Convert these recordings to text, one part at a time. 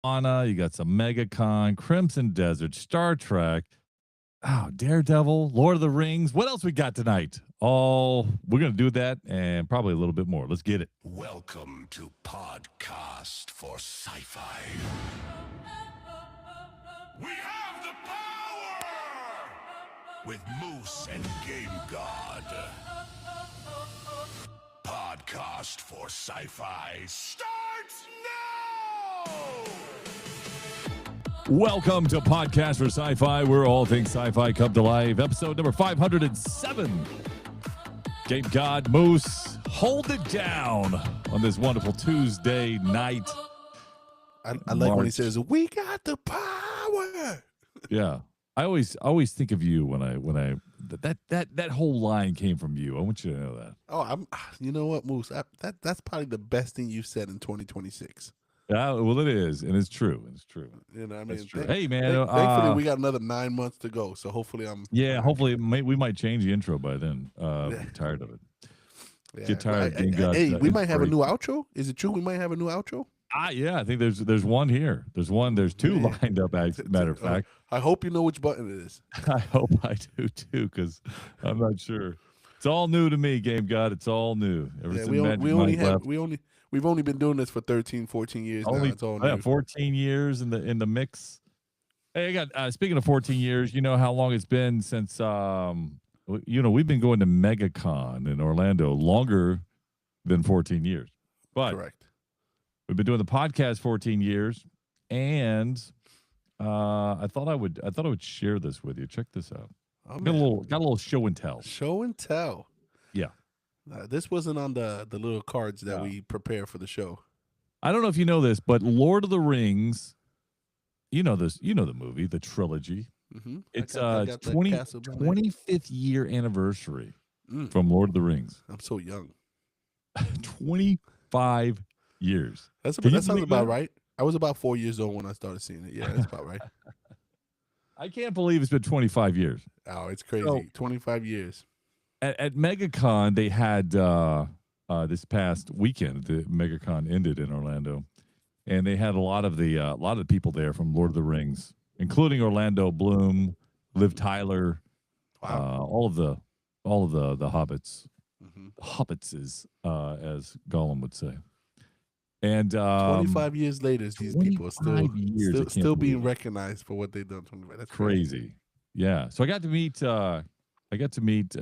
Moana, you got some Megacon, Crimson Desert, Star Trek, Daredevil, Lord of the Rings. What else we got tonight? Oh, we're going to do that and probably a little bit more. Let's get it. Welcome to Podcast for Sci-Fi. We have the power! With Moose and Game God. Podcast for Sci-Fi starts now! Welcome to Podcast for Sci-Fi, where all things sci-fi come to life. Episode number 507. Game God, Moose, hold it down on this wonderful Tuesday night. I like when he says, "We got the power." Yeah, I always think of you when I that whole line came from you. I want you to know that. Oh, you know what, Moose? That's probably the best thing you've said in 2026. Yeah, well, it is, and it's true. It's true. You know, what I mean, True. Hey, man. Thankfully, we got another 9 months to go, so hopefully, hopefully we might change the intro by then. I'm tired of it. Yeah. Get tired. Hey, we might have a new outro. Is it true? We might have a new outro. Yeah, I think there's one here. There's two lined up. As a matter of fact, I hope you know which button it is. I hope I do too, because I'm not sure. It's all new to me, Game God. It's all new. We've only been doing this for 13, 14 years now. It's all new. 14 years in the mix. Hey, I got speaking of 14 years, you know how long it's been since we've been going to Megacon in Orlando longer than 14 years. But correct. We've been doing the podcast 14 years, and I thought I would share this with you. Check this out. Got a little show and tell. Show and tell. Yeah. This wasn't on the little cards that we prepare for the show. I don't know if you know this, but Lord of the Rings, you know the movie, the trilogy. Mm-hmm. It's 25th year anniversary from Lord of the Rings. I'm so young. 25 years. That sounds about right. I was about 4 years old when I started seeing it. Yeah, that's about right. I can't believe it's been 25 years. Oh, it's crazy. So, 25 years. At Megacon, they had this past weekend. The Megacon ended in Orlando, and they had a lot of the people there from Lord of the Rings, including Orlando Bloom, Liv Tyler, all of the hobbits, hobbitses, as Gollum would say. And 25 years later, these people are still being recognized for what they've done. That's crazy. Yeah. So I got to meet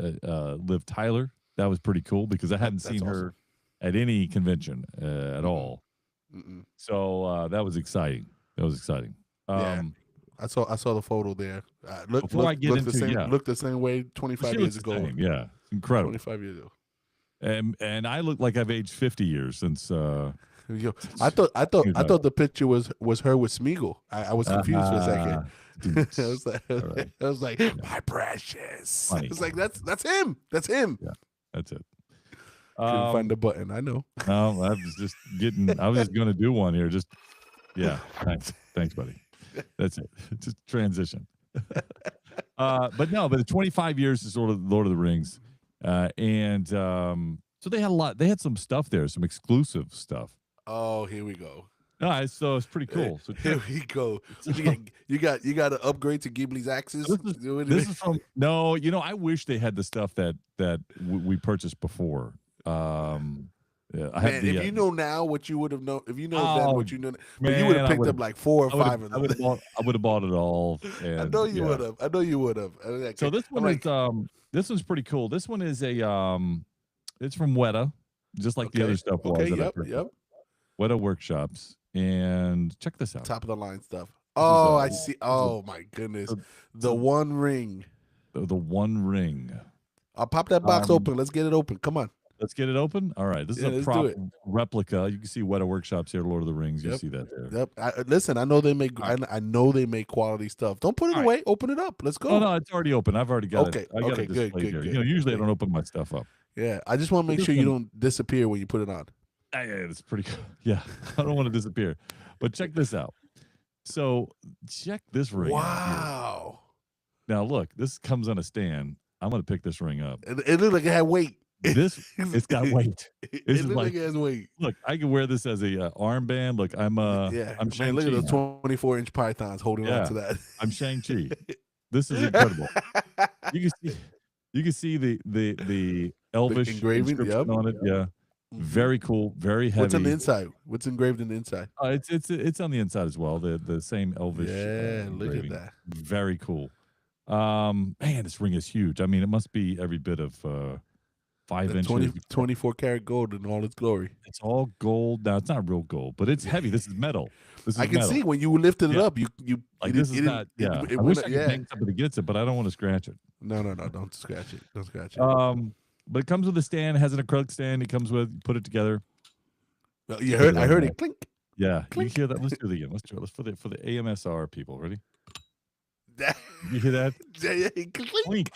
Liv Tyler. That was pretty cool because I hadn't seen her at any convention at all. Mm-mm. So that was exciting. Yeah. I saw the photo there. Looked the same way 25 years ago. Yeah, incredible. 25 years ago. And I look like I've aged 50 years since. I thought the picture was her with Smeagol. I was confused for a second. I was like, my precious. Funny. It's like that's him. That's him. Yeah, that's it. Couldn't find the button. I know. No, I was just going to do one here. Thanks, buddy. That's it. Just transition. But the 25 years is sort of Lord of the Rings, and so they had a lot. They had some stuff there, some exclusive stuff. Oh, here we go. Nice, so it's pretty cool. So here we go. You got to upgrade to Ghibli's axes. This is from I wish they had the stuff that we purchased before. If you know now what you would have known, if you know then what you know, but you would have picked up like 4 or 5 of them. I would have bought it all. And, I know you would have. So this one this one's pretty cool. This one is it's from Weta, just like the other stuff was. Yep. Weta Workshops, and check this out. Top of the line stuff. Oh, I see. Oh my goodness, the One Ring. The One Ring. I'll pop that box open. Let's get it open. Come on. Let's get it open. All right. This is a prop replica. You can see Weta Workshops here, Lord of the Rings. You see that there. Yep. Listen, I know they make. I know they make quality stuff. Don't put it away. Open it up. Let's go. Oh no, it's already open. I've already got it. Okay. Good. Usually I don't open my stuff up. Yeah. I just want to make sure you don't disappear when you put it on. Yeah, it's pretty cool. Yeah, I don't want to disappear. But check this out. So check this ring. Wow. Now look, this comes on a stand. I'm going to pick this ring up. It looked like it had weight. It's got weight. This It is looks like it has weight. Look, I can wear this as a armband. Look, I'm man, look at those 24-inch pythons holding on to that. I'm Shang-Chi. This is incredible. You can see the Elvish engraving on it. Yeah. Very cool, very heavy. What's on the inside? What's engraved in the inside? It's on the inside as well. The same Elvish. Yeah, look at that. Very cool. Man, this ring is huge. I mean, it must be every bit of 5 inches. 24 karat gold in all its glory. It's all gold. Now it's not real gold, but it's heavy. This is metal. I can see when you lifted it up. You like this is not. Yeah, I wish I could bang somebody gets it, but I don't want to scratch it. No, don't scratch it. Don't scratch it. But it comes with a stand. It has an acrylic stand. It comes with. Put it together. Well, I heard it clink. Yeah, clink. You hear that? Let's do it again. Let's do it. Let's for the AMSR people. Ready? You hear that? Clink.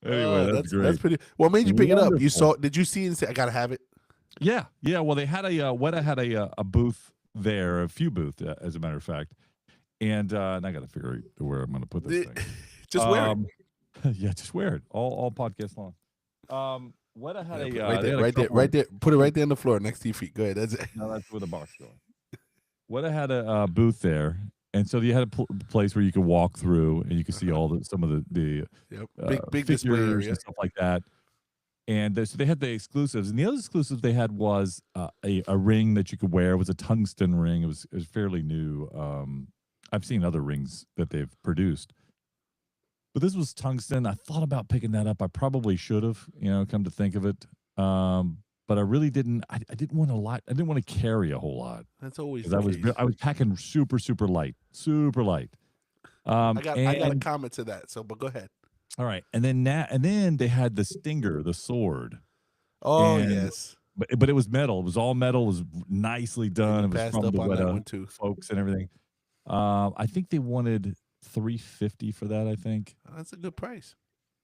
Anyway, that's great. That's pretty. What made you pick it up? You saw? Did you see it and say, "I gotta have it"? Yeah. Well, they had Weta had a booth there, a few booths, as a matter of fact, and I got to figure out where I'm going to put this thing. Just wear it. Yeah, just wear it all podcast long. Weta had right there. Put it right there on the floor next to your feet. Go ahead. That's it. No, that's where the box going. Weta had a booth there. And so you had a place where you could walk through and you could see some of the big display area and stuff like that. And so they had the exclusives, and the other exclusive they had was a ring that you could wear. It was a tungsten ring. It was fairly new. I've seen other rings that they've produced, but this was tungsten. I thought about picking that up. I probably should have, come to think of it. But I really didn't. I didn't want a lot. I didn't want to carry a whole lot. That's always. I was packing super light. I got a comment to that. So, but go ahead. All right, and then they had the Stinger, the sword. Oh yes, but it was metal. It was all metal. It was nicely done. It was from the Weta folks and everything. I think they wanted $350 for that. I think that's a good price.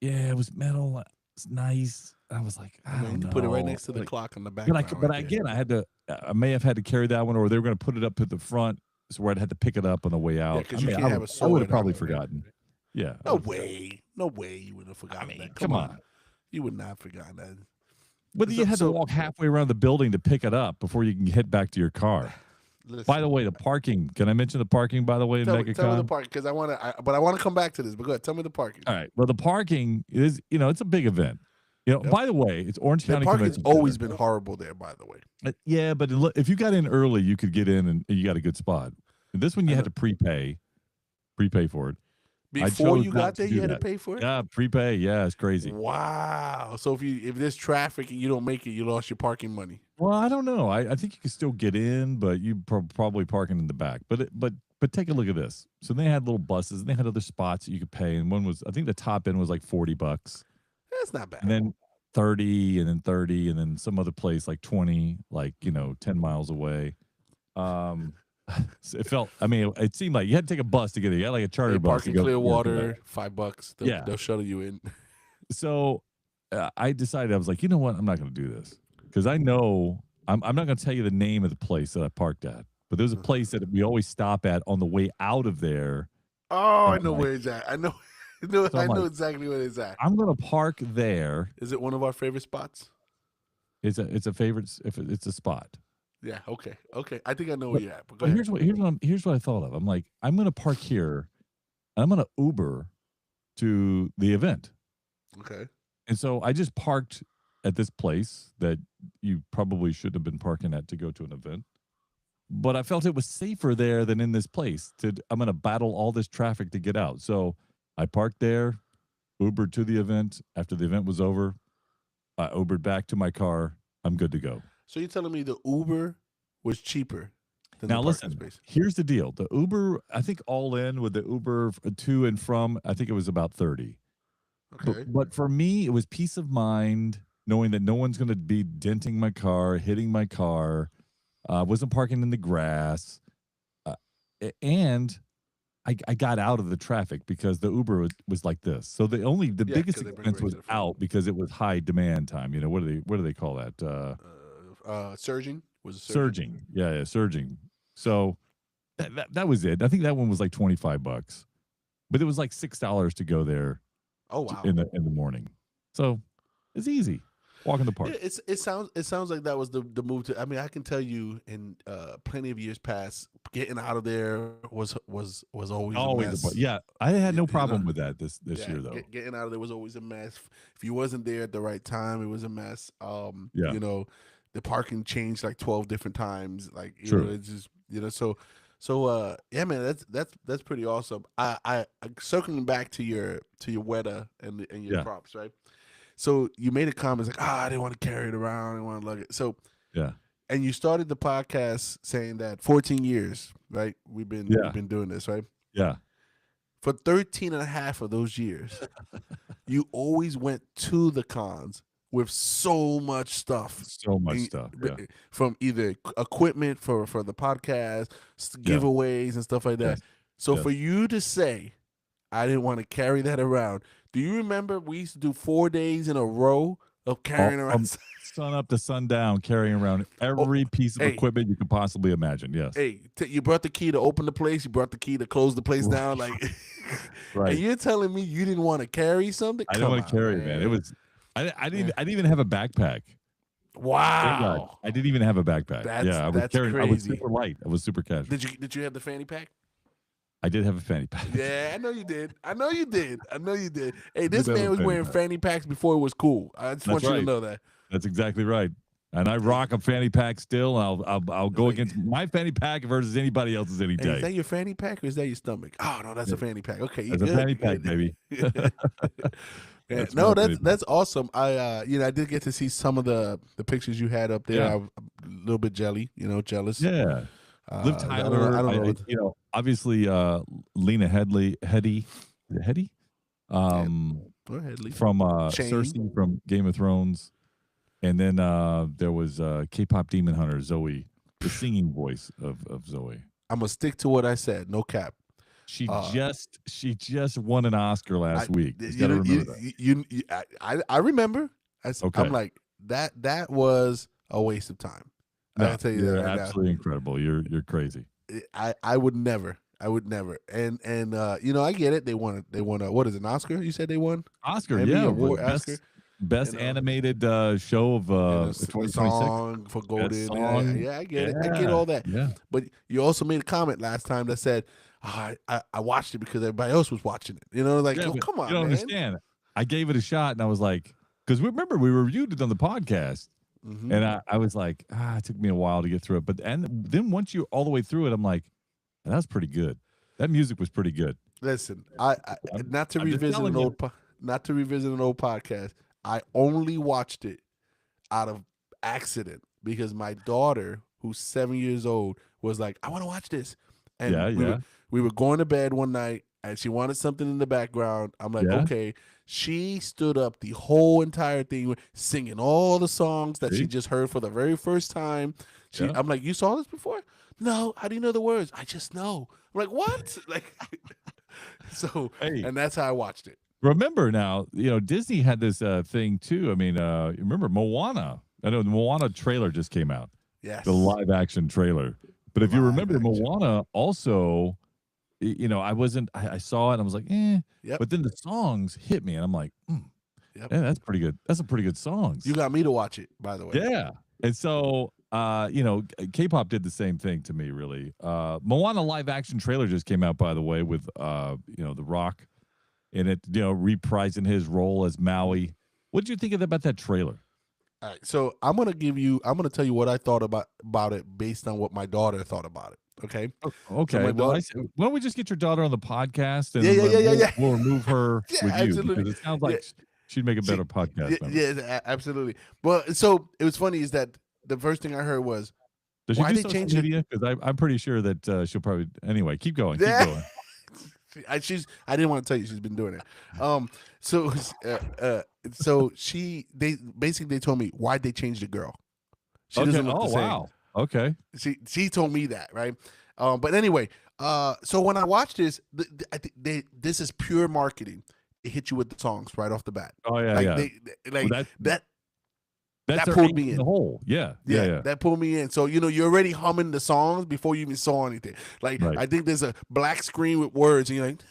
Yeah, it was metal. It's nice. I was like, I don't know. Put it right next to the clock on the back. But again, I may have had to carry that one, or they were going to put it up to the front, so where I'd had to pick it up on the way out. Because you can't have a sword. I would have probably forgotten. Yeah. No way you would have forgotten that. Come on. You would not have forgotten that. But you had to walk halfway around the building to pick it up before you can head back to your car. Listen, by the way, the parking. Can I mention the parking, by the way, in Megacon? Tell me the parking, because I want to come back to this. But go ahead, tell me the parking. All right. Well, the parking is, it's a big event. By the way, it's Orange County. The parking's always been horrible there, by the way. Yeah, but if you got in early, you could get in and you got a good spot. And this one, you had to prepay for it. Before you got there, you had to pay for it? Yeah, prepay. Yeah, it's crazy. Wow. So if there's traffic and you don't make it, you lost your parking money. Well, I don't know. I think you can still get in, but you probably parking in the back. But take a look at this. So they had little buses, and they had other spots that you could pay. And one was, I think the top end was like $40. That's not bad. And then 30, and then 30, and then some other place like 20, 10 miles away. It felt. I mean, it seemed like you had to take a bus to get there. You had like a charter bus. Parking Clearwater, $5. They'll shuttle you in. So I decided, I was like, you know what? I'm not going to do this, because I know I'm not going to tell you the name of the place that I parked at, but there's a place that we always stop at on the way out of there. Oh, I know where it's at. I know. I know exactly where it's at. I'm going to park there. Is it one of our favorite spots? It's a favorite. If it's a spot. Yeah. Okay. I think I know where you're at. But here's what I thought of. I'm like, I'm going to park here. I'm going to Uber to the event. Okay. And so I just parked at this place that you probably should have been parking at to go to an event. But I felt it was safer there than in this place. I'm going to battle all this traffic to get out. So I parked there, Ubered to the event. After the event was over, I Ubered back to my car. I'm good to go. So you're telling me the Uber was cheaper than now the parking listen, space? Here's the deal. The Uber, I think all in with the Uber to and from, I think it was about 30. Okay. But for me, it was peace of mind knowing that no one's going to be denting my car, hitting my car. Wasn't parking in the grass. And I got out of the traffic because the Uber was like this. So the biggest expense was out because it was high demand time. What do they call that? Surging? Was it surging? Yeah, surging. So that was it. I think that one was like $25, but it was like $6 to go there. Oh wow! In the morning. So It's easy. Walk in the park. Yeah, it sounds like that was the move to. I mean, I can tell you in plenty of years past, getting out of there was always a mess. Yeah, I had no problem with that this year though. Getting out of there was always a mess. If you wasn't there at the right time, it was a mess. Yeah. The parking changed like 12 different times. Like it's just so yeah, man, that's pretty awesome. I circling back to your Weta and your props, right? So you made a comment like, I didn't want to carry it around, I didn't want to lug it. So yeah, and you started the podcast saying that 14 years, right? We've been doing this, right? Yeah. For 13 and a half of those years, you always went to the cons with so much stuff. Yeah. From either equipment for the podcast, giveaways and stuff like that. Yes. So for you to say, I didn't want to carry that around. Do you remember we used to do 4 days in a row of carrying around sun up to sundown, carrying around every piece of equipment you could possibly imagine? Yes. Hey, you brought the key to open the place. You brought the key to close the place down. Like, right. And you're telling me you didn't want to carry something? I didn't want to carry it, man. It was. I didn't even have a backpack. Wow. I didn't even have a backpack. I was carrying. Crazy. I was super light. I was super casual. Did you have the fanny pack? I did have a fanny pack. Yeah, I know you did. Hey, this man was wearing fanny packs before it was cool. I just want you to know that. That's exactly right. And I rock a fanny pack still. I'll go against my fanny pack versus anybody else's any day. Is that your fanny pack or is that your stomach? Oh no, that's a fanny pack. Okay, that's a fanny pack, baby. That's awesome. I did get to see some of the pictures you had up there. I was a little bit jealous. Yeah. Liv Tyler, I don't know. Obviously, Lena Headey, from Cersei from Game of Thrones, and then there was K-pop Demon Hunter Zoe, the singing voice of Zoe. I'm gonna stick to what I said. No cap. She just won an Oscar last week. I remember. I'm like that was a waste of time. No, I tell you that right absolutely incredible. You're crazy. I would never. And I get it. They won what is it, an Oscar? You said they won? Oscar, Emmy, yeah. award, Oscar. Best animated show of 2026. Song for Golden. Yeah, I get it. I get all that. Yeah. But you also made a comment last time that said, I watched it because everybody else was watching it. Come on, you don't understand. I gave it a shot and I was like, because remember we reviewed it on the podcast. Mm-hmm. And I was like, it took me a while to get through it. Then once you're all the way through it, I'm like, that's pretty good. That music was pretty good. Listen, not to revisit an old podcast. I only watched it out of accident because my daughter, who's 7 years old, was like, I want to watch this. And we were going to bed one night and she wanted something in the background. I'm like, okay. She stood up the whole entire thing, singing all the songs that she just heard for the very first time. I'm like, you saw this before? No. How do you know the words? I just know. I'm like, what? And that's how I watched it. Remember now, Disney had this thing too. I mean, remember Moana? I know the Moana trailer just came out. Yes. The live action trailer. But if you remember, Moana also, I saw it and I was like, But then the songs hit me and I'm like, that's pretty good. That's a pretty good songs. You got me to watch it, by the way. Yeah. And so, K-pop did the same thing to me, really. Moana live action trailer just came out, by the way, with, The Rock in it, reprising his role as Maui. What did you think about that trailer? All right, so I'm gonna tell you what I thought about it based on what my daughter thought about it. Okay. Okay. So why don't we just get your daughter on the podcast and we'll remove her with absolutely. You because it sounds like she'd make a better podcast member. Yeah, absolutely. But so it was funny is that the first thing I heard was, does she do social media? Because I'm pretty sure that she'll probably anyway. Keep going. Keep going. I didn't want to tell you she's been doing it. So they told me why'd they change the girl. She doesn't look the same. Wow. Okay. She told me that, right? But anyway, so when I watched this, this is pure marketing. It hit you with the songs right off the bat. Oh yeah, that That's that their pulled ace me in the in. hole. Yeah. That pulled me in. So you're already humming the songs before you even saw anything. Like Right. I think there's a black screen with words, and you're like,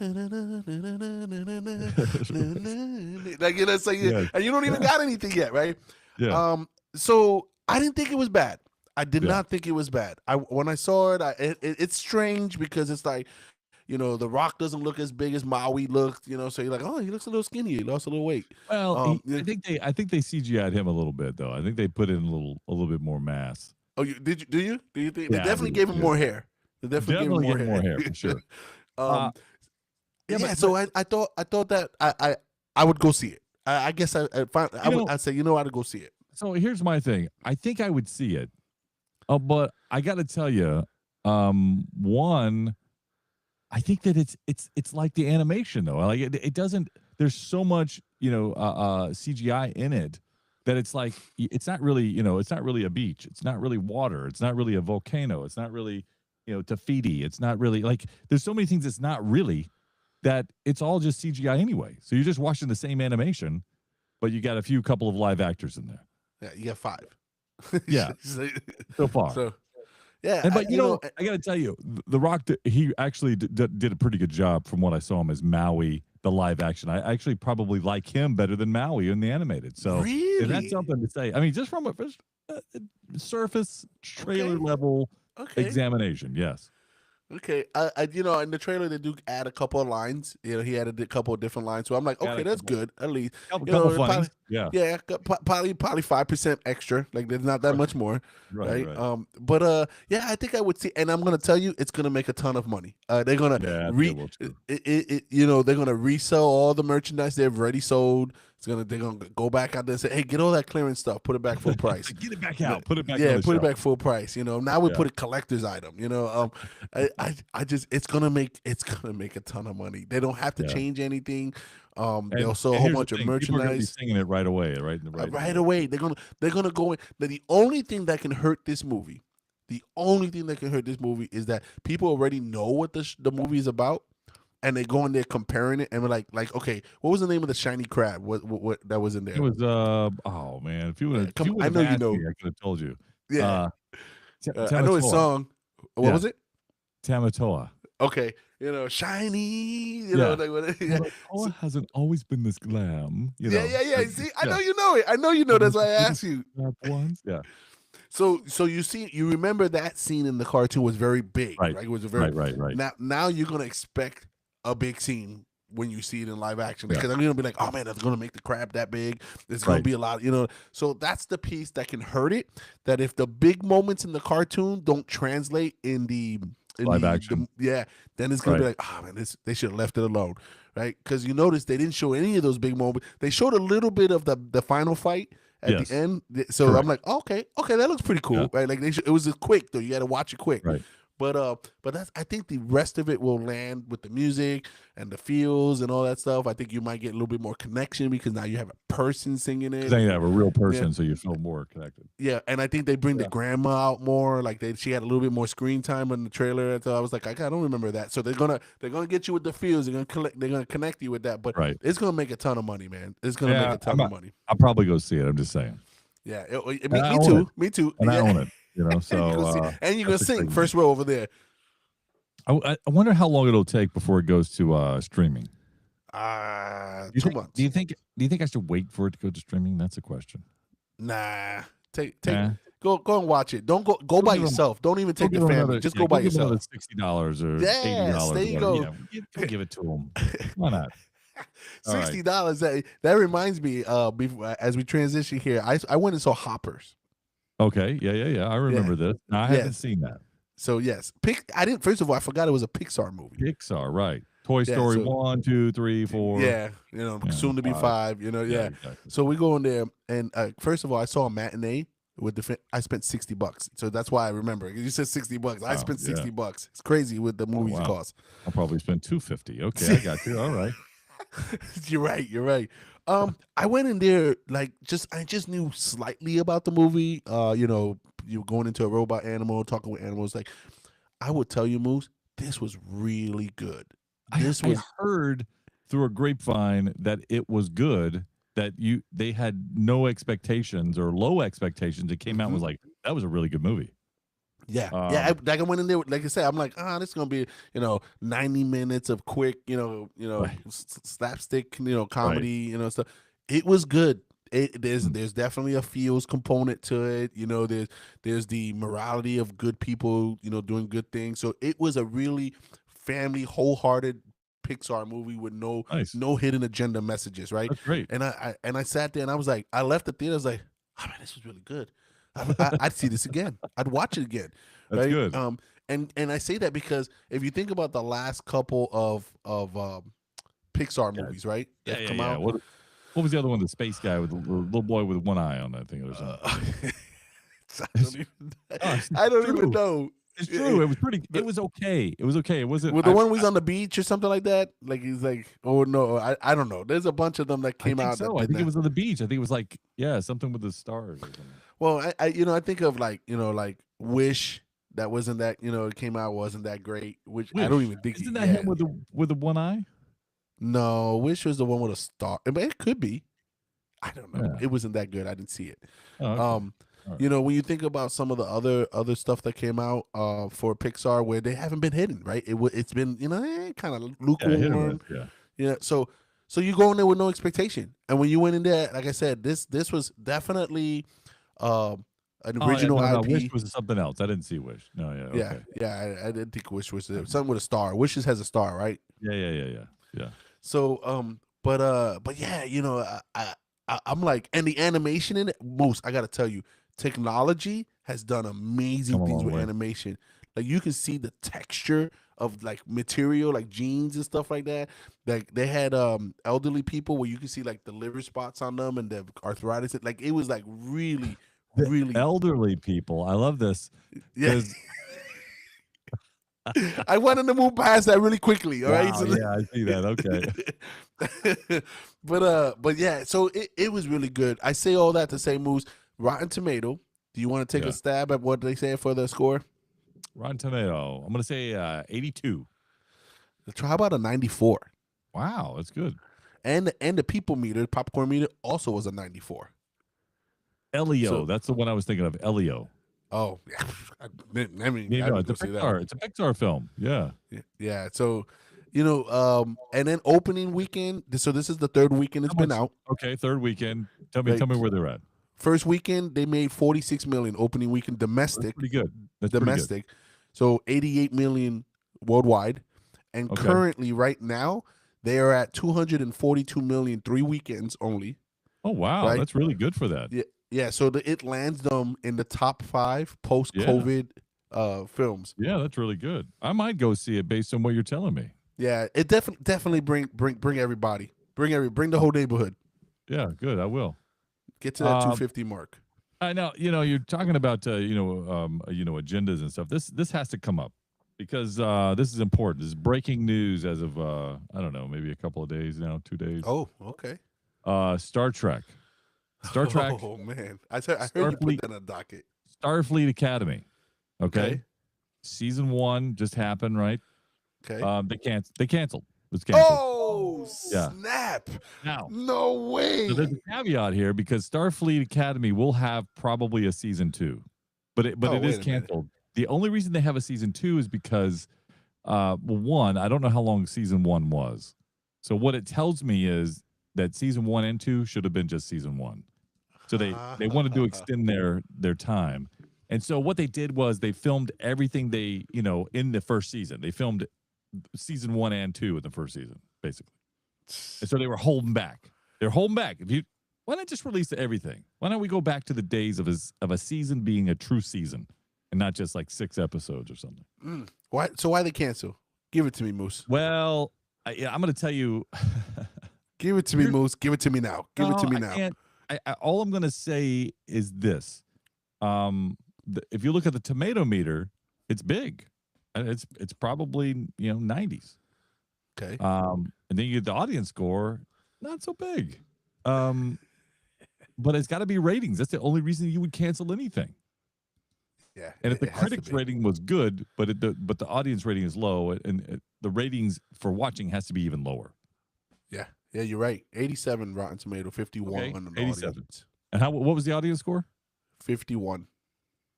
like so Yeah. and you don't even got anything yet, right? Yeah. So I didn't think it was bad. I did Yeah. not think it was bad. When I saw it, it's strange because it's like, The Rock doesn't look as big as Maui looked, so you're like, oh, he looks a little skinny. He lost a little weight. Well, Yeah. I think they CGI'd him a little bit though. I think they put in a little bit more mass. Oh, do you think they Yeah, definitely gave him more hair? They definitely gave him more get hair. more hair for sure. um, Yeah, so I thought that I would go see it. I guess I'd say I'd go see it. So here's my thing. I think I would see it, but I got to tell you, one, I think that it's like the animation though. Like it doesn't. There's so much CGI in it that it's like it's not really it's not really a beach. It's not really water. It's not really a volcano. It's not really Tafiti. It's not really like there's so many things it's not really that it's all just CGI anyway. So you're just watching the same animation, but you got a couple of live actors in there. Yeah, you got 5. Yeah, so far. So yeah, but I got to tell you, The Rock, he actually did a pretty good job from what I saw him as Maui, the live action. I actually probably like him better than Maui in the animated. So really, that's something to say. I mean, just from a surface trailer level examination, yes. Okay, in the trailer they do add a couple of lines. He added a couple of different lines, so I'm like, okay, that's good. At least couple funnies. Probably 5% extra. Like there's not that much more, right? But I think I would see, and I'm gonna tell you, it's gonna make a ton of money. They're gonna they're gonna resell all the merchandise they've already sold. They're gonna go back out there and say, hey, get all that clearance stuff, put it back full price. Get it back out, put it back. Yeah, put it back full price. Now we put a collector's item. I just it's gonna make a ton of money. They don't have to change anything. They'll sell a whole bunch of merchandise. People are gonna be singing it right away, right? Right away. They're gonna go in. The only thing that can hurt this movie, is that people already know what the movie is about. And they go in there comparing it, and we're like, okay, what was the name of the shiny crab? What that was in there? It was oh man, if you would have, I know you know, I could have told you. Yeah, I know his song. What was it? Tamatoa. Okay, shiny. Tamatoa hasn't always been this glam. Yeah. See, I know you know it. I know you know. That's why I asked you. Yeah. So you remember that scene in the cartoon was very big, right? It was very right. Now you're gonna expect a big scene when you see it in live action, because I'm gonna be like, oh man, that's gonna make the crab that big. There's gonna be a lot, So that's the piece that can hurt it. That if the big moments in the cartoon don't translate in the live action, then it's gonna be like, oh man, they should have left it alone, right? Because you notice they didn't show any of those big moments. They showed a little bit of the final fight at the end. So I'm like, okay, that looks pretty cool, right? Like it was quick though. You got to watch it quick, right? But I think the rest of it will land with the music and the feels and all that stuff. I think you might get a little bit more connection because now you have a person singing it. Then you have a real person, so you feel more connected. Yeah, and I think they bring the grandma out more. Like she had a little bit more screen time in the trailer. So I was like, I don't remember that. So they're gonna get you with the feels. They're gonna connect you with that. But it's gonna make a ton of money, man. It's gonna make a ton of money. I'll probably go see it. I'm just saying. Yeah, me too. And I own it. So and you're gonna sing first row over there. I wonder how long it'll take before it goes to streaming. 2 months. Do you think I should wait for it to go to streaming? That's a question. Nah, go and watch it. Don't go by yourself. Don't even take your family. Just go by yourself. $60 or $80. There you go. Give it to them. Why not? $60. That reminds me. As we transition here, I went and saw Hoppers. Okay. Yeah. I remember this. No, I haven't seen that. So yes, I didn't. First of all, I forgot it was a Pixar movie. Pixar, right? Toy Story 1, 2, 3, 4. Yeah, soon to be 5. Exactly. So we go in there, and first of all, I saw a matinee with I spent $60, so that's why I remember. You said $60. I spent $60. It's crazy what the movies cost. I'll probably spend $250. Okay, I got you. All right. You're right. I went in there I just knew slightly about the movie. You're going into a robot animal, talking with animals. Like, I would tell you, Moose, this was really good. I heard through a grapevine that it was good. that they had no expectations or low expectations. It came out and was like, that was a really good movie. Yeah, I went in there, like I said, I'm like, this is gonna be 90 minutes of quick, Right. slapstick, comedy, stuff. It was good. There's definitely a feels component to it. There's the morality of good people, doing good things. So it was a really family, wholehearted Pixar movie with no hidden agenda messages, right? That's great. And I sat there and I was like, I left the theater, I was like, oh man, this was really good. I'd see this again. I'd watch it again. That's right? good. And I say that because if you think about the last couple of Pixar movies, right? That come out. What was the other one? The space guy with the little boy with one eye on that thing or something. I don't even know. It's true. It was pretty. It was okay. It was okay. It wasn't. Well, the one was on the beach or something like that. Like he's like, oh no, I don't know. There's a bunch of them that came out. So I think it was on the beach. I think it was like something with the stars. Or something. Well, I think of like Wish. That wasn't that it came out wasn't that great. Which I don't even think. Isn't that him with the one eye? No, Wish was the one with a star. But it could be. I don't know. Yeah. It wasn't that good. I didn't see it. Oh, okay. Right. When you think about some of the other stuff that came out for Pixar where they haven't been hidden, right? It's been kind of lukewarm. Yeah. So you go in there with no expectation, and when you went in there, like I said, this was definitely an original IP. Wish was something else. I didn't see Wish. No, okay. I didn't think Wish was something with a star. Wishes has a star, right? Yeah. So but yeah, I'm like, and the animation in it, Moose, I gotta tell you, technology has done amazing things with animation. Like you can see the texture of like material, like jeans and stuff like that. Like they had elderly people where you can see like the liver spots on them and the arthritis. Like it was like really elderly people. I love this. Yeah. I wanted to move past that really quickly. All right. So yeah, I see that. Okay. but yeah, so it was really good. I say all that to say, Moose, Rotten Tomato. Do you want to take a stab at what they say for the score? Rotten Tomato. I'm going to say 82. How about a 94? Wow, that's good. And the people meter, popcorn meter, also was a 94. Elio. That's the one I was thinking of. Elio. Oh, yeah. I mean, it's a Pixar. It's a Pixar film. Yeah. Yeah. So, and then opening weekend. So this is the third weekend it's been out. Okay, third weekend. Tell me where they're at. First weekend they made 46 million. Opening weekend domestic. That's pretty good. That's domestic. Pretty good. So 88 million worldwide, and currently right now they are at 242 million 3 weekends only. Oh wow, right? That's really good for that. Yeah, so it lands them in the top 5 post-COVID films. Yeah, that's really good. I might go see it based on what you're telling me. Yeah, it definitely bring everybody, bring the whole neighborhood. Yeah, good. I will get to that 250 mark. I know. You're talking about agendas and stuff. This has to come up because this is important. This is breaking news as of I don't know, maybe a couple of days now, 2 days. Oh, okay. Star Trek. Oh man, I heard you put that on a docket. Starfleet Academy. Okay. Season 1 just happened, right? Okay. They canceled. It's canceled. Oh snap! Now, no way. So there's a caveat here because Starfleet Academy will have probably a season 2, but it is canceled. The only reason they have a season 2 is because, one, I don't know how long season 1 was. So what it tells me is that season 1 and 2 should have been just season 1. So they wanted to extend their time. And so what they did was they filmed everything they, in the first season. They filmed season 1 and 2 in the first season, basically. And so they were holding back. They're holding back. Why not just release everything? Why don't we go back to the days of a season being a true season and not just like 6 episodes or something? Why? So why they cancel? Give it to me, Moose. Well, I'm going to tell you. Give it to me, Moose. Give it to me now. Give it to me now. All I'm going to say is this. If you look at the tomato meter, it's big. It's probably 90s. Okay. And then you get the audience score, not so big. But it's got to be ratings. That's the only reason you would cancel anything. Yeah. And if the critics rating was good, but the audience rating is low, and the ratings for watching has to be even lower. Yeah. Yeah, you're right. 87 Rotten Tomato, 51 Okay, on the 87. audience. And what was the audience score? 51.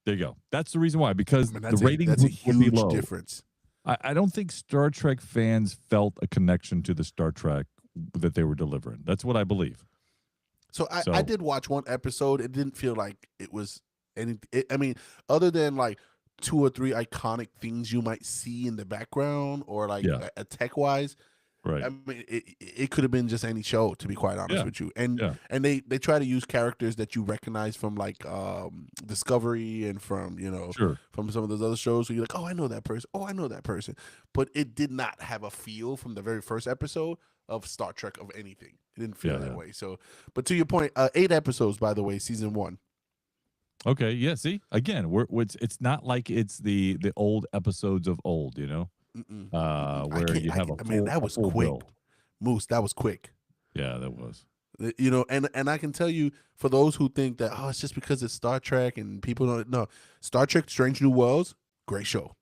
There you go. That's the reason why, because I mean, the ratings that's a would be huge low. difference. I don't think Star Trek fans felt a connection to the Star Trek that they were delivering. That's what I believe. So I did watch one episode. It didn't feel like it was any. I mean, other than like 2 or 3 iconic things you might see in the background, or like a tech wise. Right. I mean, it could have been just any show, to be quite honest with you. And they try to use characters that you recognize from like Discovery and from from some of those other shows. So you're like, oh, I know that person. Oh, I know that person. But it did not have a feel from the very first episode of Star Trek of anything. It didn't feel that way. So, but to your point, 8 episodes, by the way, season 1. Okay. Yeah. See, again, it's not like it's the old episodes of old, where you have I mean, that was quick. Bill. Moose, that was quick. Yeah, that was. And I can tell you, for those who think that, oh, it's just because it's Star Trek and people don't know, Star Trek Strange New Worlds, great show.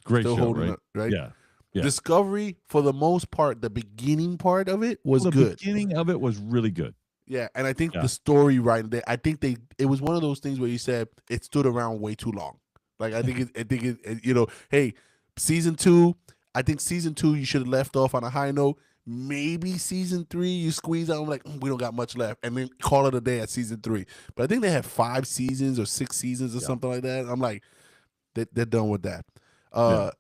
Great Still show, holding up, right? Yeah. Discovery, for the most part, the beginning part of it was good. The beginning of it was really good. Yeah, and I think the story writing, I think it was one of those things where you said it stood around way too long. Like I think hey, season 2, I think season 2 you should have left off on a high note. Maybe season 3 you squeeze out like we don't got much left, and then call it a day at season 3. But I think they had 5 seasons or 6 seasons or something like that. I'm like, they're done with that. And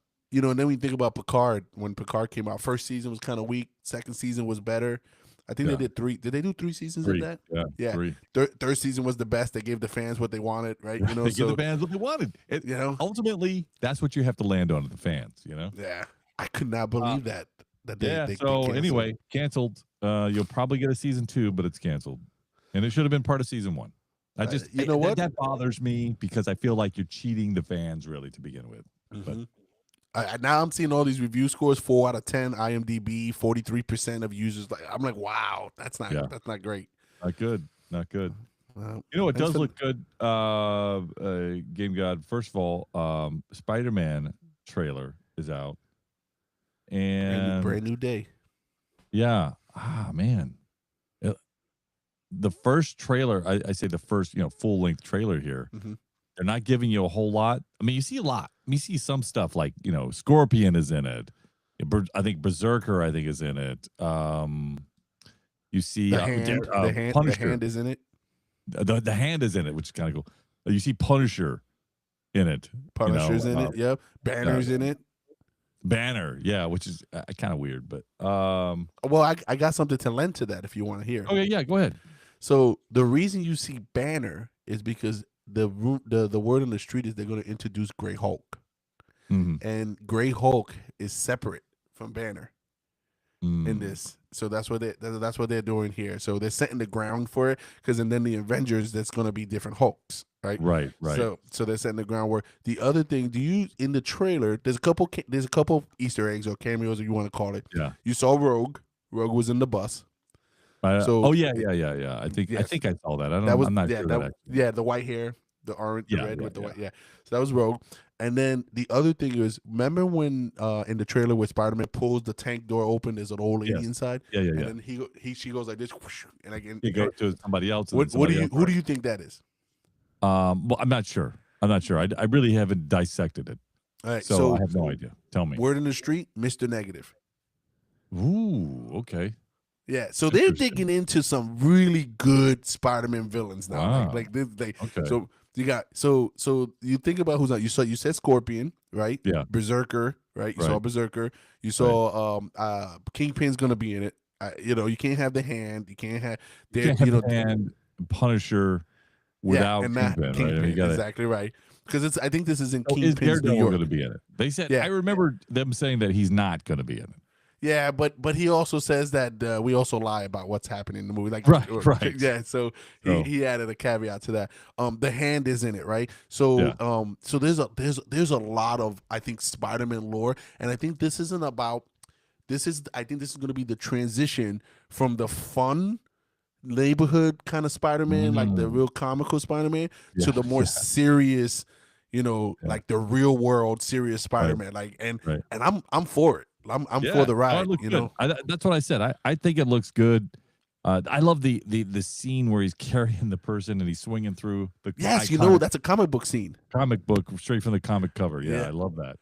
then we think about Picard. When Picard came out, first season was kind of weak. Second season was better. I think they did 3. Did they do 3 seasons of that? Yeah. 3. Third season was the best. They gave the fans what they wanted, right? They gave the fans what they wanted. Ultimately, that's what you have to land on, the fans. Yeah, I could not believe that. Anyway, canceled. You'll probably get a season 2, but it's canceled, and it should have been part of season 1. What? That bothers me because I feel like you're cheating the fans really to begin with. Mm-hmm. Now I'm seeing all these review scores, 4 out of 10, IMDb, 43% of users. Like, I'm like, wow, that's not great. Not good. It does look good. Game God. First of all, Spiderman trailer is out, and brand new day. Yeah. Man. The first trailer, I say the first, full length trailer here. Mm-hmm. They're not giving you a whole lot. I mean, you see a lot. You see some stuff like, Scorpion is in it. I think Berserker, is in it. You see the hand is in it. The hand is in it, which is kind of cool. You see Punisher in it. Punisher's in it. Yep. Banner's in it. Banner, yeah, which is kind of weird, but well, I got something to lend to that if you want to hear. Okay, yeah, go ahead. So the reason you see Banner is because the word on the street is they're going to introduce Grey Hulk, and Grey Hulk is separate from Banner in this. So that's what they're doing here. So they're setting the ground for it, because and then the Avengers, that's going to be different Hulks, right? Right. So they're setting the groundwork. The other thing, in the trailer, there's a couple Easter eggs or cameos, if you want to call it. Yeah. You saw Rogue. Rogue was in the bus. Yeah. I think I saw that. I'm not sure. The white hair, the orange, the red with the white. Yeah. So that was Rogue. And then the other thing is, remember when in the trailer where Spider-Man pulls the tank door open, there's an old lady inside. Yeah. And then she goes like this, whoosh, and again he goes to somebody else. Who do you think that is? Well, I'm not sure. I really haven't dissected it. All right, so I have no idea. Tell me. Word in the street, Mr. Negative. Ooh, okay. Yeah, so they're digging into some really good Spider-Man villains now. Wow. Okay. So you got so you think about who's not. You said Scorpion, right? Yeah. Berserker, right? You saw Berserker. You saw Kingpin's gonna be in it. You can't have the hand. You can't have the hand. Punisher without Kingpin, right? Exactly right. Because I think this is in Kingpin's Is Daredevil New York. going to be in it? They said. I remember them saying that he's not going to be in it. Yeah, but he also says that we also lie about what's happening in the movie. Right. Yeah, so he added a caveat to that. The hand is in it, right? So so there's a lot of, I think, Spider-Man lore, and I think this isn't about. I think this is going to be the transition from the fun neighborhood kind of Spider-Man, like the real comical Spider-Man, to the more serious, like the real world serious Spider-Man. And I'm for it. I'm for the ride. You know, that's what I said. I think it looks good. I love the scene where he's carrying the person and he's swinging through the yes, you know, that's a comic book scene. Comic book straight from the comic cover. Yeah, I love that.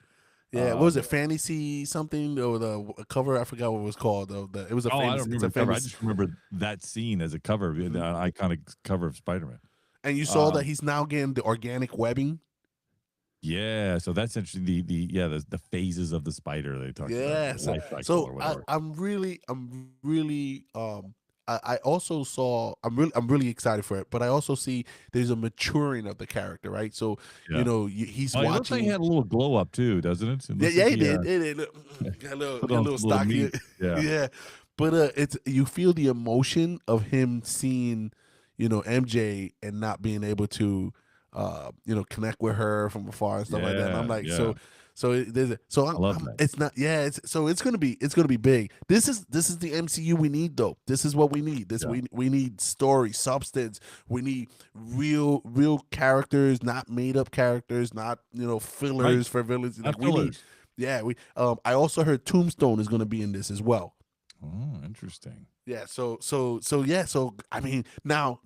Yeah, what was it? Fantasy something or the cover? I forgot what it was called. It was a fantasy. I don't remember the cover. I just remember that scene as a cover, the iconic cover of Spider-Man. And you saw that he's now getting the organic webbing. Yeah, so that's interesting. The phases of the spider they talked about. So I'm really I also saw I'm really excited for it, but I also see there's a maturing of the character, right? So you know he's watching. It looks like he had a little glow up too, doesn't it? Yeah, he did. It got a little stocky. Yeah. But it's you feel the emotion of him seeing, you know, MJ and not being able to you know, connect with her from afar and stuff like that. And I'm like, it's not, so it's gonna be big. This is the MCU we need though. This is what we need. We need story, substance. We need real characters, not made up characters, not, you know, fillers for villains. Like I also heard Tombstone is gonna be in this as well. Oh, interesting. Yeah, so I mean, now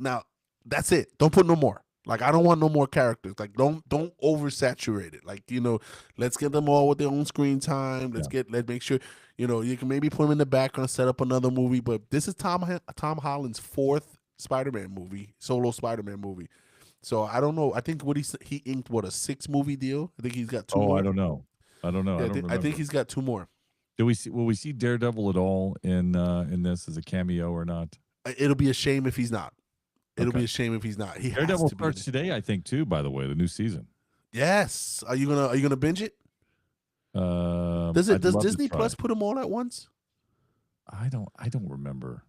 that's it. Don't put no more. Like, I don't want no more characters. Like, don't oversaturate it. Like, you know, let's get them all with their own screen time. Let's make sure, you know, you can maybe put them in the background, set up another movie. But this is Tom Holland's fourth Spider-Man movie, solo Spider-Man movie. So I don't know. I think he inked a 6-movie deal. I think he's got 2 more. I don't know. Yeah, I think he's got 2 more. Will we see Daredevil at all in this as a cameo or not? It'll be a shame if he's not. It'll be a shame if he's not. Daredevil starts today, I think, too. By the way, the new season. Yes. Are you gonna binge it? Does Disney Plus put them all at once? I don't remember.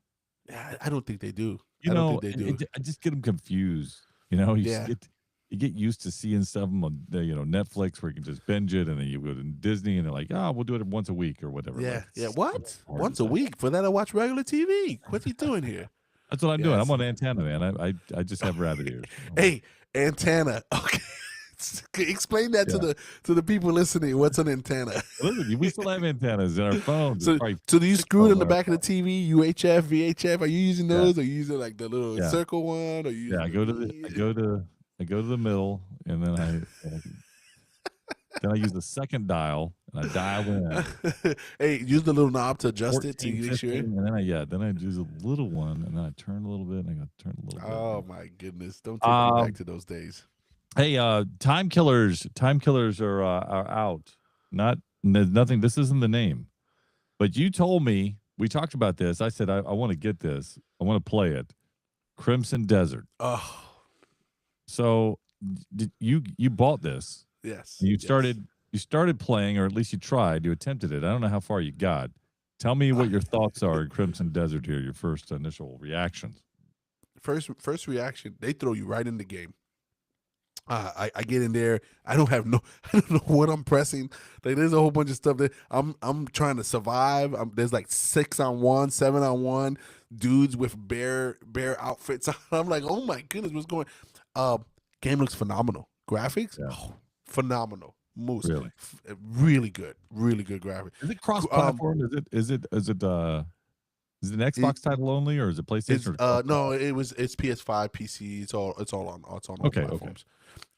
Yeah, I don't think they do. I don't think they do. I just get them confused. You know, you get used to seeing stuff on Netflix where you can just binge it, and then you go to Disney and they're like, we'll do it once a week or whatever. Yeah, What? Once a week? For that, I watch regular TV. What's he doing here? That's what I'm doing. I'm on antenna, man. I just have rabbit ears. Hey, antenna. Okay. Explain that to the people listening. What's an antenna? Listen, we still have antennas in our phones. So do you screw it in the back of the TV? UHF, VHF? Are you using those? Are you using like the little circle one? Or you I go to the middle, and then I use the second dial and I dial in. Hey, use the little knob to adjust 14, it to make sure. And then I use a little one, and then I turn a little bit, and I got to turn a little bit. Oh my goodness! Don't take me back to those days. Hey, time killers are out. Nothing. This isn't the name, but you told me, we talked about this. I said I want to get this. I want to play it. Crimson Desert. Oh, so you bought this? Yes. You started playing, or at least you tried. You attempted it. I don't know how far you got. Tell me what your thoughts are in Crimson Desert here. Your first initial reactions. First reaction. They throw you right in the game. I get in there. I don't know what I'm pressing. Like, there's a whole bunch of stuff that I'm trying to survive. There's like 6-on-1, 7-on-1 dudes with bear outfits. I'm like, oh my goodness, what's going? Game looks phenomenal. Graphics, phenomenal. Moose, really good graphics. Is it cross-platform? Is it an Xbox title only, or is it PlayStation? No, it's PS5, PC. It's all on all platforms.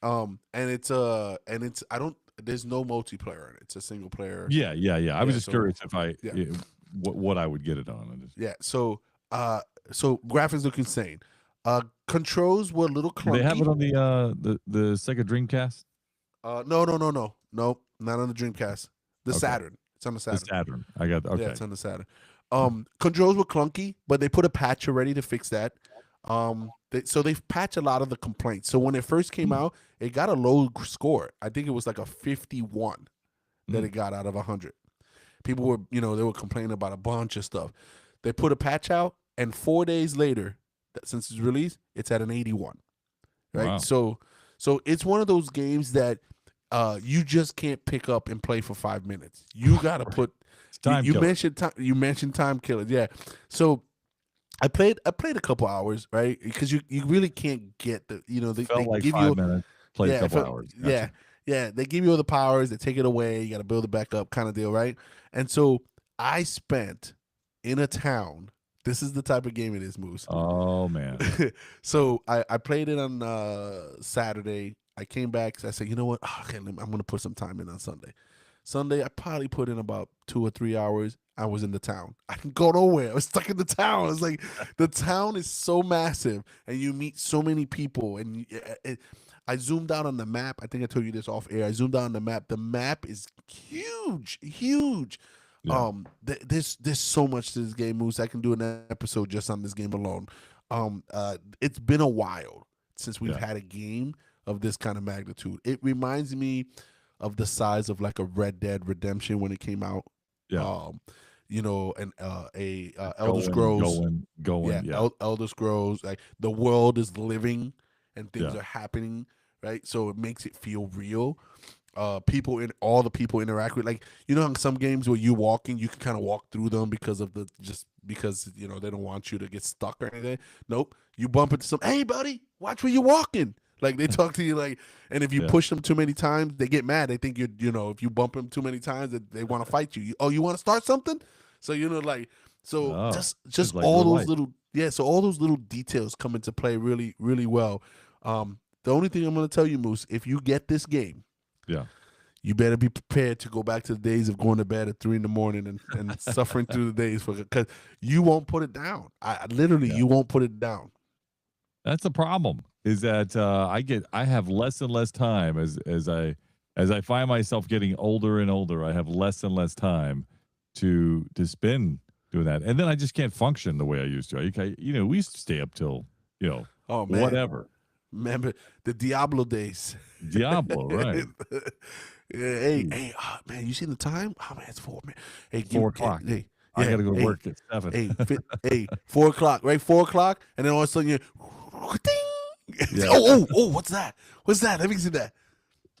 Okay. And it's there's no multiplayer in it. It's a single player. Yeah. I was just curious what I would get it on. So graphics look insane. Controls were a little clunky. Do they have it on the Sega Dreamcast? No, not on the Dreamcast. The Saturn. It's on the Saturn. The Saturn. I got okay. Yeah, it's on the Saturn. Controls were clunky, but they put a patch already to fix that. So they've patched a lot of the complaints. So when it first came out, it got a low score. I think it was like a 51 that it got out of 100. People were, they were complaining about a bunch of stuff. They put a patch out, and 4 days later, since it's released, it's at an 81. Right? Wow. So it's one of those games that you just can't pick up and play for 5 minutes. You got to put you mentioned time killers. Yeah. So I played a couple hours, right? Because you really can't get they felt like give 5 you minutes, played a couple hours. Gotcha. Yeah, they give you all the powers, they take it away, you got to build it back up, kind of deal, right? And so I spent in a town. This is the type of game it is, Moose. Oh man. So I played it on Saturday. I came back. So I said, you know what? Okay, I'm going to put some time in on Sunday. Sunday, I probably put in about 2 or 3 hours. I was in the town. I can go nowhere. I was stuck in the town. It's like the town is so massive, and you meet so many people. And I zoomed out on the map. I think I told you this off air. I zoomed out on the map. The map is huge, huge. Yeah. There's so much to this game, Moose. I can do an episode just on this game alone. It's been a while since we've had a game of this kind of magnitude. It reminds me of the size of like a Red Dead Redemption when it came out. Yeah. And Elder Scrolls. Elder Scrolls. Like the world is living and things are happening, right? So it makes it feel real. All the people interact with, like, in some games where you walking, you can kind of walk through them because they don't want you to get stuck or anything. Nope, you bump into some. Hey, buddy, watch where you're walking. Like they talk to you like, and if you push them too many times, they get mad. They think if you bump them too many times, they want to fight you. You want to start something? So just like all those life. little So all those little details come into play really, really well. The only thing I'm going to tell you, Moose, if you get this game, you better be prepared to go back to the days of going to bed at 3 a.m. and suffering through the days because you won't put it down. You won't put it down. That's the problem. Is that I have less and less time as I find myself getting older and older. I have less and less time to spend doing that, and then I just can't function the way I used to. We used to stay up till whatever. Remember the Diablo days? Diablo, right? Hey, man, you seen the time? Oh man, it's 4, man. Hey, 4 o'clock. I gotta go to work at 7. Hey, 4 o'clock, right? 4 o'clock, and then all of a sudden you're, ding! Yeah. Oh, what's that? What's that? Let me see that.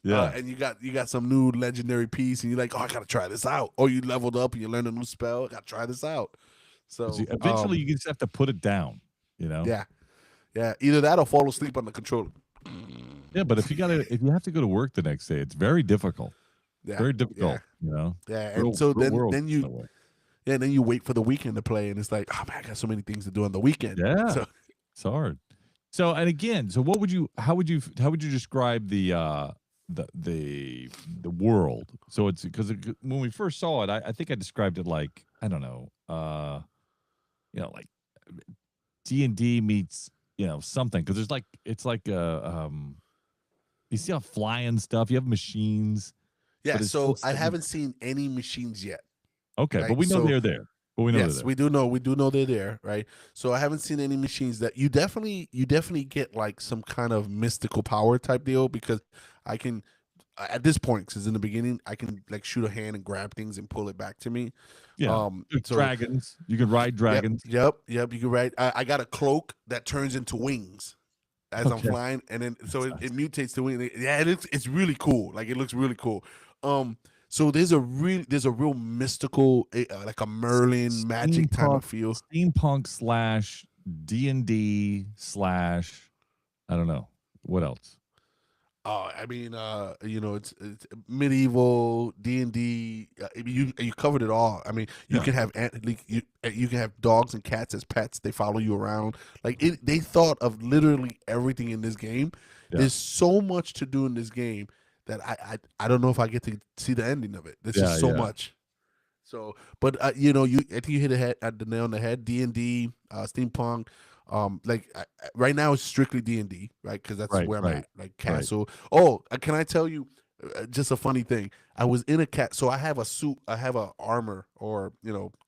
Yeah, and you got some new legendary piece, and you're like, oh, I gotta try this out. Or you leveled up and you learned a new spell. Gotta try this out. So eventually, you just have to put it down. Yeah. Either that or fall asleep on the controller. Yeah, but if you have to go to work the next day, it's very difficult. Yeah, very difficult. Yeah, and so then you wait for the weekend to play, and it's like, oh man, I got so many things to do on the weekend. Yeah, so it's hard. So and again, how would you describe the world? So it's because when we first saw it, I think I described it like, I don't know, like D&D meets something, because it's like you see how flying stuff. You have machines. Yeah, so I haven't seen any machines yet. Okay, right? but we know they're there. But we know yes, we do know they're there, right? So I haven't seen any machines that you definitely get like some kind of mystical power type deal, because I can at this point, because in the beginning I can like shoot a hand and grab things and pull it back to me. Yeah, dragons. You can ride dragons. Yep. You can ride. I got a cloak that turns into wings as I'm flying, and then so it mutates to wings. Yeah, it's really cool. Like it looks really cool. So there's a real mystical, like a Merlin magic type of feel. Steampunk / D&D / I don't know what else. I mean, it's medieval D&D. You covered it all. I mean, you can have you can have dogs and cats as pets. They follow you around. Like they thought of literally everything in this game. Yeah. There's so much to do in this game that I don't know if I get to see the ending of it. There's just so much. So, but I think you hit the nail on the head. D&D, steampunk. Right now it's strictly D&D, right? Because that's where I'm at. Like castle. Right. Oh, can I tell you just a funny thing? I was in a so I have a suit. I have a armor or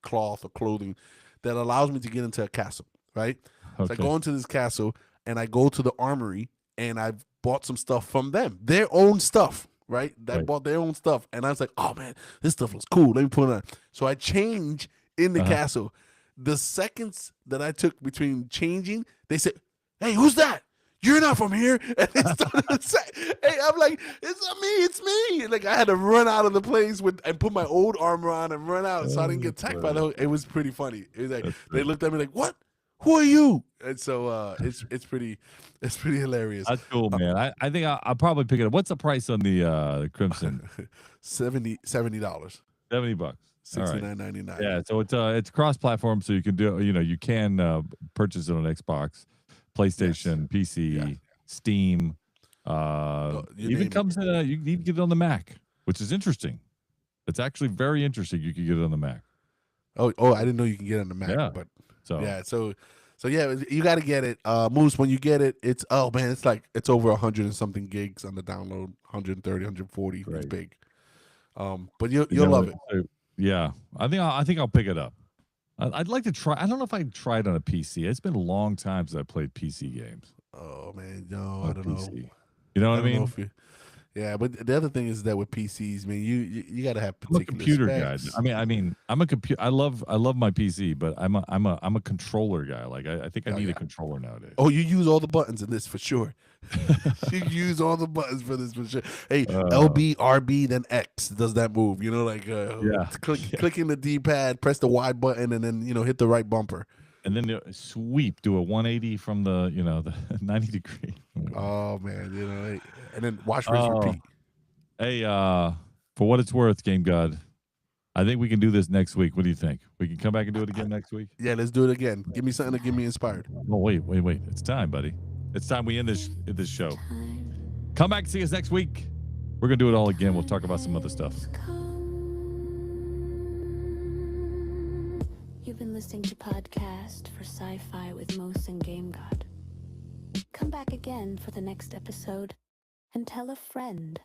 cloth or clothing that allows me to get into a castle, right? Okay. So I go into this castle and I go to the armory and I've bought some stuff from them, their own stuff, right? I bought their own stuff, and I was like, oh man, this stuff looks cool. Let me put it on. So I change in the castle. The seconds that I took between changing, they said, hey, who's that? You're not from here. And they started to say, hey, I'm like, it's not me, it's me. Like I had to run out of the place and put my old armor on and run out so I didn't get attacked by the whole. It was pretty funny. It was like they looked at me like, what? who are you? And so it's pretty hilarious. That's cool, man. I think I'll probably pick it up. What's the price on the Crimson? $70. $70. All right. $69.99. Yeah, so it's cross-platform, so you can do you can purchase it on Xbox, PlayStation, PC, Steam. Even comes in you can even get it on the Mac, which is interesting. It's actually very interesting. You can get it on the Mac. Oh, I didn't know you can get it on the Mac. Yeah. But So yeah, so yeah, you got to get it. Moose, when you get it, it's it's over 100 and something gigs on the download, 130, 140. Great. It's big. But you'll love it. Yeah, I think I'll pick it up. I'd like to try. I don't know if I'd try it on a PC. It's been a long time since I played PC games. Oh man, no, On I don't PC. know. You know what I mean? Yeah, but the other thing is that with PCs, man, you got to have I'm a particular computer specs. guy. I mean, I'm a computer. I love my PC, but I'm a controller guy. Like I think I need a controller nowadays. Oh, you use all the buttons in this for sure. You use all the buttons for this for sure. Hey, LB, RB, then X does that move. You know, like clicking the D-pad, press the Y button, and then hit the right bumper. And then sweep, do a 180 from the the 90 degree. Oh man, and then watch rinse repeat. Hey, for what it's worth, Game God, I think we can do this next week. What do you think? We can come back and do it again next week? Yeah, let's do it again. Give me something to get me inspired. Oh, wait. It's time, buddy. It's time we end this show. Come back and see us next week. We're going to do it all again. We'll talk about some other stuff. You've been listening to Podcast for Sci-Fi with Moose and Game God. Come back again for the next episode and tell a friend.